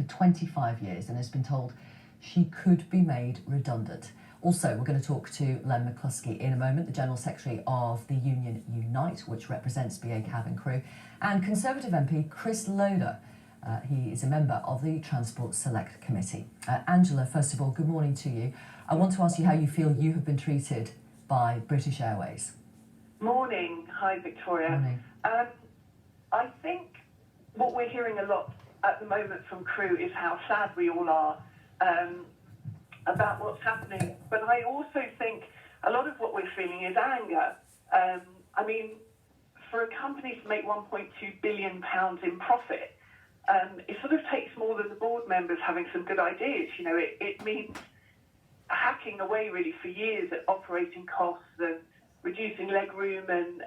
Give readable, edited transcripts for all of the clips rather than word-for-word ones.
for 25 years and has been told she could be made redundant. Also, we're going to talk to Len McCluskey in a moment, the General Secretary of the union Unite, which represents BA cabin crew, and Conservative MP Chris Loder. He is a member of the Transport Select Committee. Angela, first of all, good morning to you. I want to ask you how you feel you have been treated by British Airways. Morning. Hi, Victoria. Morning. I think what we're hearing a lot at the moment from crew is how sad we all are about what's happening. But I also think a lot of what we're feeling is anger. I mean, for a company to make £1.2 billion in profit, it sort of takes more than the board members having some good ideas. You know, it means hacking away really for years at operating costs and reducing leg room and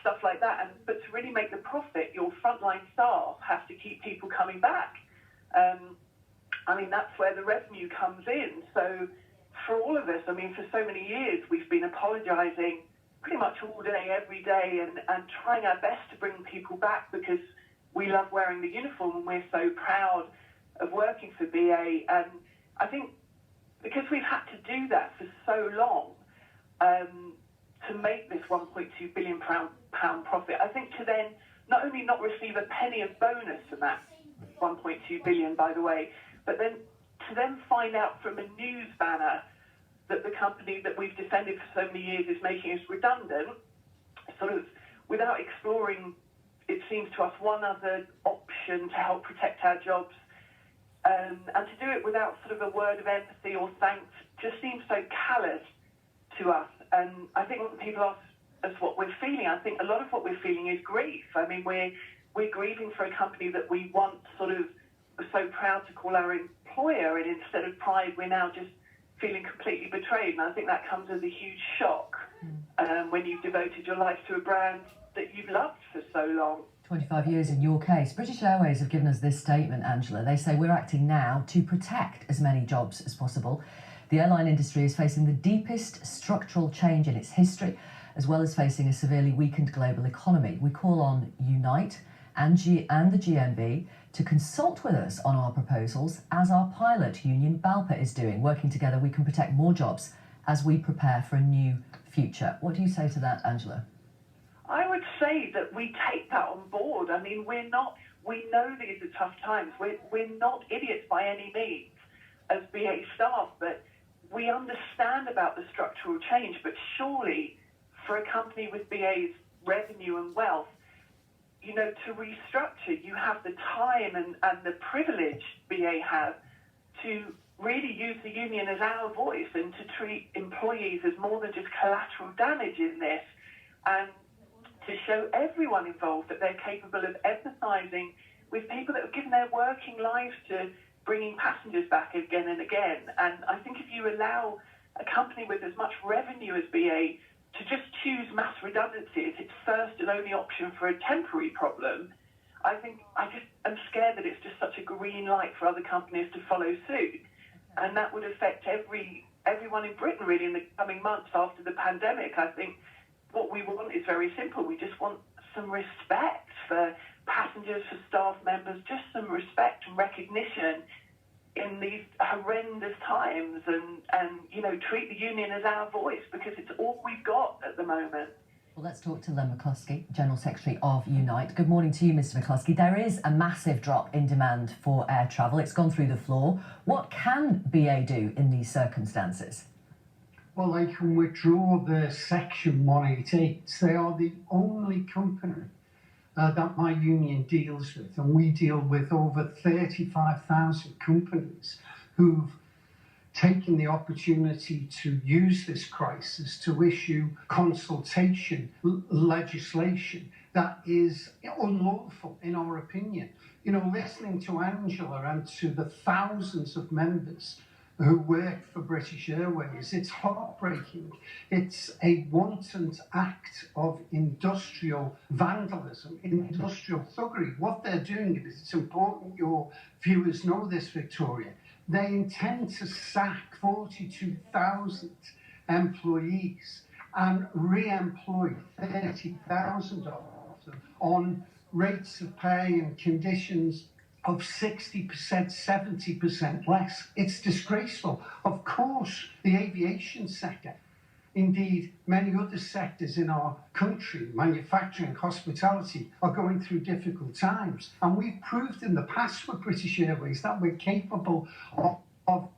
stuff like that. But to really make the profit, your frontline staff have to keep people coming back. I mean, that's where the revenue comes in. So for all of us, I mean, for so many years, we've been apologising pretty much all day, every day, and trying our best to bring people back because we love wearing the uniform and we're so proud of working for BA. And I think because we've had to do that for so long, to make this £1.2 billion profit, I think to then not only not receive a penny of bonus from that 1.2 billion, by the way, but then to then find out from a news banner that the company that we've defended for so many years is making us redundant, sort of without exploring, it seems to us, one other option to help protect our jobs, and to do it without sort of a word of empathy or thanks just seems so callous to us. And I think when people ask us what we're feeling, I think a lot of what we're feeling is grief. I mean, we're grieving for a company that we once sort of were so proud to call our employer, and instead of pride, we're now just feeling completely betrayed. And I think that comes as a huge shock when you've devoted your life to a brand that you've loved for so long. 25 years in your case. British Airways have given us this statement, Angela. They say we're acting now to protect as many jobs as possible. The airline industry is facing the deepest structural change in its history, as well as facing a severely weakened global economy. We call on Unite and the GMB to consult with us on our proposals, as our pilot union BALPA is doing. Working together, we can protect more jobs as we prepare for a new future. What do you say to that, Angela? I would say that we take that on board. I mean, we know these are tough times. We're not idiots by any means as BA staff, but we understand about the structural change. But surely for a company with BA's revenue and wealth, you know, to restructure, you have the time and the privilege BA have to really use the union as our voice and to treat employees as more than just collateral damage in this, and to show everyone involved that they're capable of empathising with people that have given their working lives to bringing passengers back again and again. And I think if you allow a company with as much revenue as BA to just choose mass redundancy as its first and only option for a temporary problem, I just am scared that it's just such a green light for other companies to follow suit. And that would affect everyone in Britain really in the coming months after the pandemic. I think what we want is very simple. We just want some respect for passengers, for staff members, just some respect and recognition in these horrendous times, and you know, treat the union as our voice because it's all we've got at the moment. Well, let's talk to Len McCluskey, General Secretary of Unite. Good morning to you, Mr. McCluskey. There is a massive drop in demand for air travel. It's gone through the floor. What can BA do in these circumstances? Well, they can withdraw the Section 188. They are the only company that my union deals with, and we deal with over 35,000 companies who've taken the opportunity to use this crisis to issue consultation legislation that is unlawful in our opinion. You know, listening to Angela and to the thousands of members who work for British Airways, it's heartbreaking. It's a wanton act of industrial vandalism, industrial thuggery. What they're doing is, it's important your viewers know this, Victoria, they intend to sack 42,000 employees and re-employ 30,000 of them on rates of pay and conditions of 60%, 70% less. It's disgraceful. Of course, the aviation sector, indeed many other sectors in our country, manufacturing, hospitality, are going through difficult times. And we've proved in the past with British Airways that we're capable of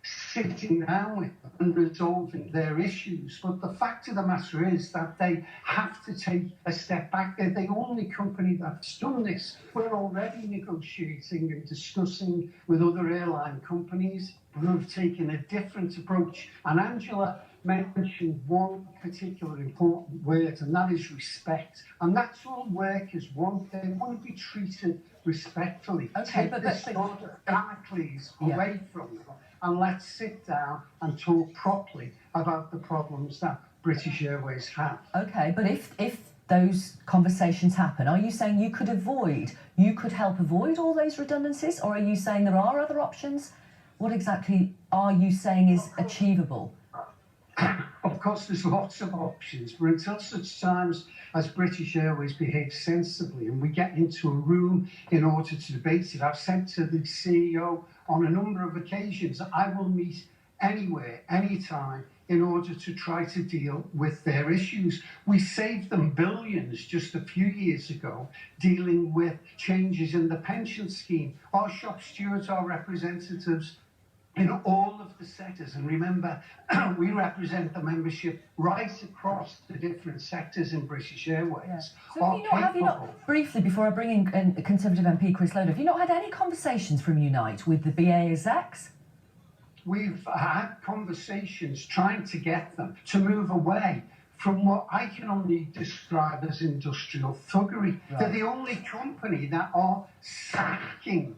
sitting down with them and resolving their issues. But the fact of the matter is that they have to take a step back. They're the only company that's done this. We're already negotiating and discussing with other airline companies who have taken a different approach. And Angela mentioned one particular important word, and that is respect. And that's all workers want. They want to be treated respectfully. Okay, Take this sort of Damocles away from them, and let's sit down and talk properly about the problems that British Airways have. Okay, but if those conversations happen, are you saying you could help avoid all those redundancies, or are you saying there are other options? What exactly are you saying is achievable? Of course, there's lots of options, but until such times as British Airways behaves sensibly and we get into a room in order to debate it, I've said to the CEO on a number of occasions, I will meet anywhere, anytime, in order to try to deal with their issues. We saved them billions just a few years ago dealing with changes in the pension scheme. Our shop stewards are representatives in all of the sectors, and remember, we represent the membership right across the different sectors in British Airways. Yeah. So have you not, briefly, before I bring in Conservative MP Chris Loder, have you not had any conversations from Unite with the BA execs? We've had conversations trying to get them to move away from what I can only describe as industrial thuggery. Right. They're the only company that are sacking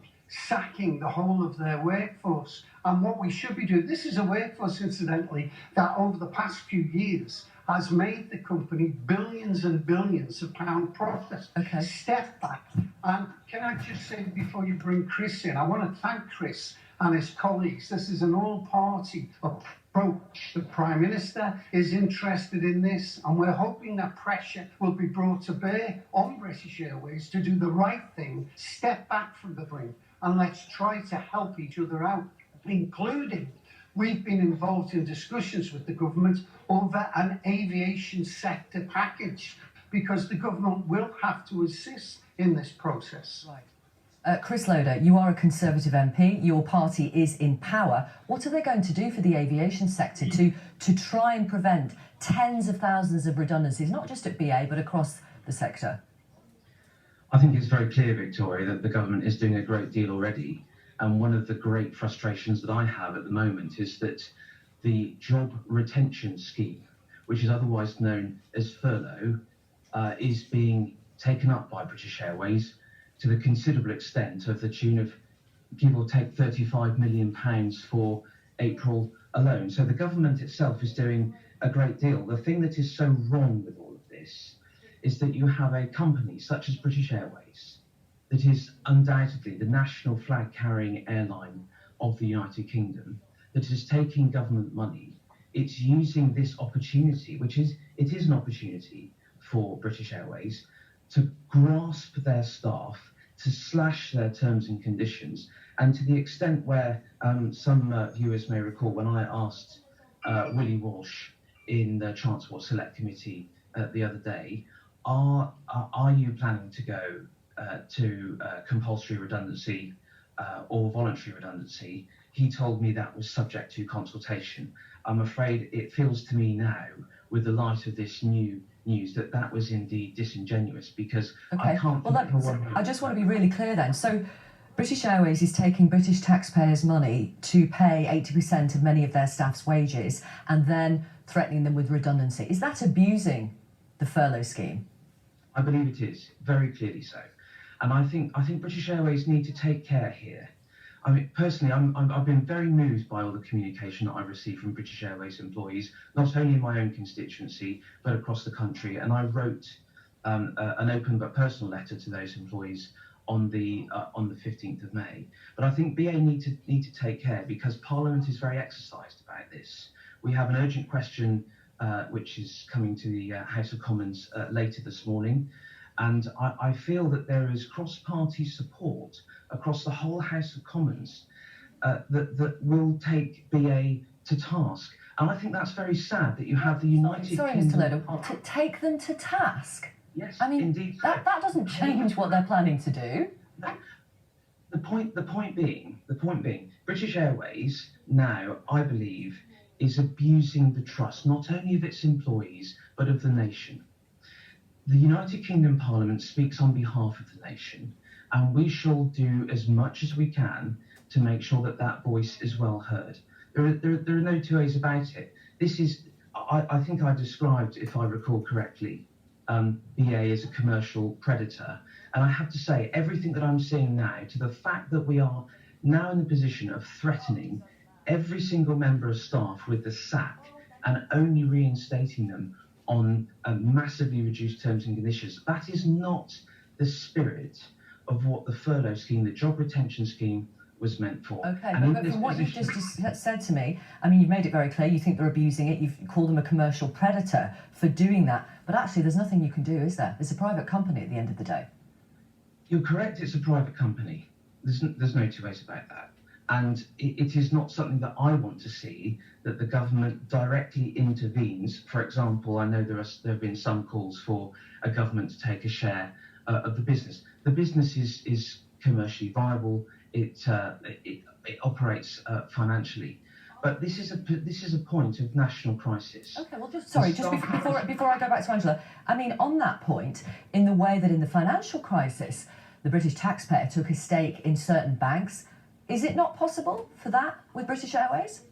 the whole of their workforce. And what we should be doing, this is a workforce, incidentally, that over the past few years has made the company billions and billions of pound profit. Okay. Step back. And can I just say, before you bring Chris in, I want to thank Chris and his colleagues. This is an all-party approach. The Prime Minister is interested in this, and we're hoping that pressure will be brought to bear on British Airways to do the right thing, step back from the brink, and let's try to help each other out, including we've been involved in discussions with the government over an aviation sector package, because the government will have to assist in this process. Right. Chris Loder, you are a Conservative MP. Your party is in power. What are they going to do for the aviation sector to try and prevent tens of thousands of redundancies, not just at BA, but across the sector? I think it's very clear, Victoria, that the government is doing a great deal already. And one of the great frustrations that I have at the moment is that the job retention scheme, which is otherwise known as furlough, is being taken up by British Airways to the considerable extent of the tune of, give or take, £35 million for April alone. So the government itself is doing a great deal. The thing that is so wrong with all of this is that you have a company such as British Airways that is undoubtedly the national flag-carrying airline of the United Kingdom, that is taking government money. It's using this opportunity, it is an opportunity for British Airways to grasp their staff, to slash their terms and conditions, and to the extent where some viewers may recall when I asked Willie Walsh in the Transport Select Committee the other day, are you planning to go to compulsory redundancy or voluntary redundancy? He told me that was subject to consultation. I'm afraid it feels to me now, with the light of this new news, that was indeed disingenuous, because I can't... I just want to be really clear then. So British Airways is taking British taxpayers' money to pay 80% of many of their staff's wages and then threatening them with redundancy. Is that abusing the furlough scheme? I believe it is, very clearly so. And I think British Airways need to take care here. I mean, personally, I've been very moved by all the communication that I've received from British Airways employees, not only in my own constituency, but across the country. And I wrote an open but personal letter to those employees on the 15th of May. But I think BA need to take care, because Parliament is very exercised about this. We have an urgent question which is coming to the House of Commons later this morning. And I feel that there is cross-party support across the whole House of Commons that will take BA to task. And I think that's very sad that you have the United Sorry, Kingdom... Mr. Loder, to take them to task? Yes, I mean, indeed. that doesn't change what they're planning to do. The point being, British Airways now, I believe, is abusing the trust not only of its employees but of the nation. The United Kingdom Parliament speaks on behalf of the nation, and we shall do as much as we can to make sure that that voice is well heard. There are no two ways about it. This is, I think I described, if I recall correctly, BA as a commercial predator. And I have to say, everything that I'm seeing now, to the fact that we are now in the position of threatening every single member of staff with the sack and only reinstating them on massively reduced terms and conditions, that is not the spirit of what the furlough scheme, the job retention scheme, was meant for. Okay, And but from what you've just said to me, I mean, you've made it very clear you think they're abusing it, you've called them a commercial predator for doing that, but actually there's nothing you can do, is there? It's a private company at the end of the day. You're correct, it's a private company. There's no two ways about that. And it is not something that I want to see, that the government directly intervenes. For example, I know there have been some calls for a government to take a share of the business. The business is commercially viable. It operates financially, but this is a point of national crisis. Okay, well, just before I go back to Angela, I mean, on that point, in the way that in the financial crisis, the British taxpayer took a stake in certain banks, is it not possible for that with British Airways?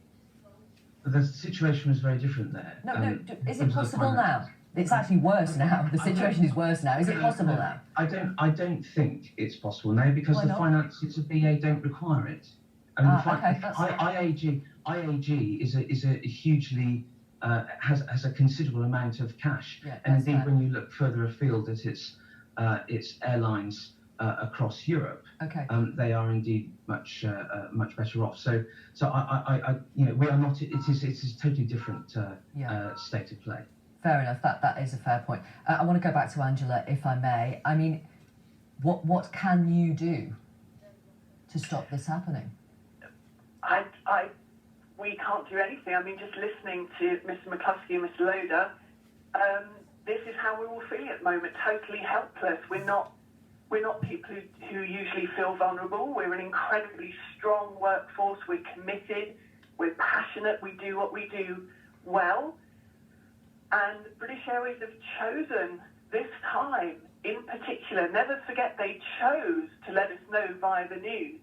The situation was very different there. No, is it possible now? It's actually worse now. The situation is worse now. Is it possible now? I don't think it's possible now because Why the not? finances of BA don't require it. I mean, IAG is a hugely has a considerable amount of cash, Yeah, and that's indeed fair. when you look further afield at its airlines across Europe, Okay. they are indeed much better off. So I we are not. It is a totally different state of play. Fair enough. That is a fair point. I want to go back to Angela, if I may. I mean, what can you do to stop this happening? We can't do anything. I mean, just listening to Mr. McCluskey and Mr. Loder, this is how we're all feeling at the moment. Totally helpless. We're not people who usually feel vulnerable. We're an incredibly strong workforce. We're committed. We're passionate. We do what we do well. And British Airways have chosen this time in particular. Never forget, they chose to let us know via the news.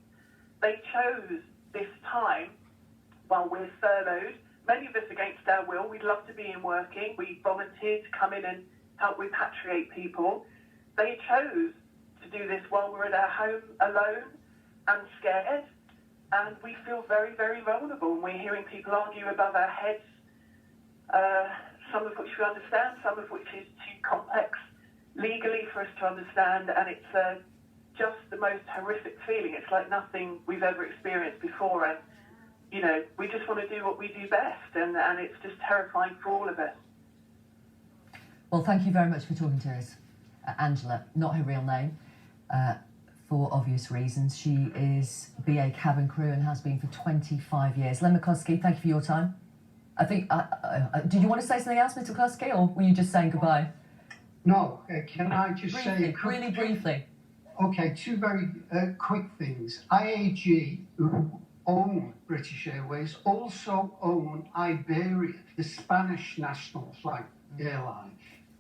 They chose this time while we're furloughed. Many of us against our will. We'd love to be in working. We volunteered to come in and help repatriate people. They chose to do this while we're at our home alone and scared. And we feel very, very vulnerable. And we're hearing people argue above our heads, some of which we understand, some of which is too complex legally for us to understand, and it's just the most horrific feeling. It's like nothing we've ever experienced before, and we just want to do what we do best, and it's just terrifying for all of us. Well, thank you very much for talking to us, Angela. Not her real name, for obvious reasons. She is BA cabin crew and has been for 25 years. Len McCluskey, thank you for your time. I think, did you want to say something else, Mr. McCluskey, or were you just saying goodbye? No, can I just say... Really briefly. Okay, two very quick things. IAG, who own British Airways, also own Iberia, the Spanish national flag airline.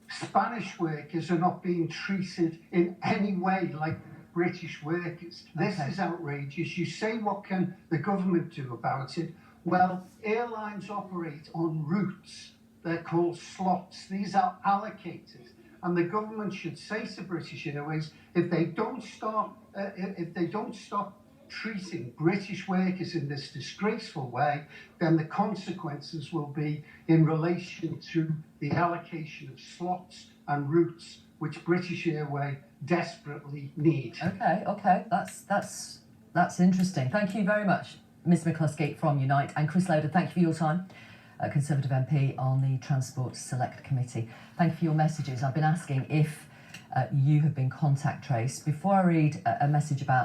Spanish workers are not being treated in any way like British workers. This is outrageous. You say, what can the government do about it? Well, airlines operate on routes. They're called slots. These are allocated. And the government should say to British Airways, if they don't stop treating British workers in this disgraceful way, then the consequences will be in relation to the allocation of slots and routes, which British Airways desperately need. Okay. That's interesting. Thank you very much, Ms. McCluskey from Unite, and Chris Loder, thank you for your time. Conservative MP on the Transport Select Committee. Thank you for your messages. I've been asking if you have been contact traced. Before I read a message about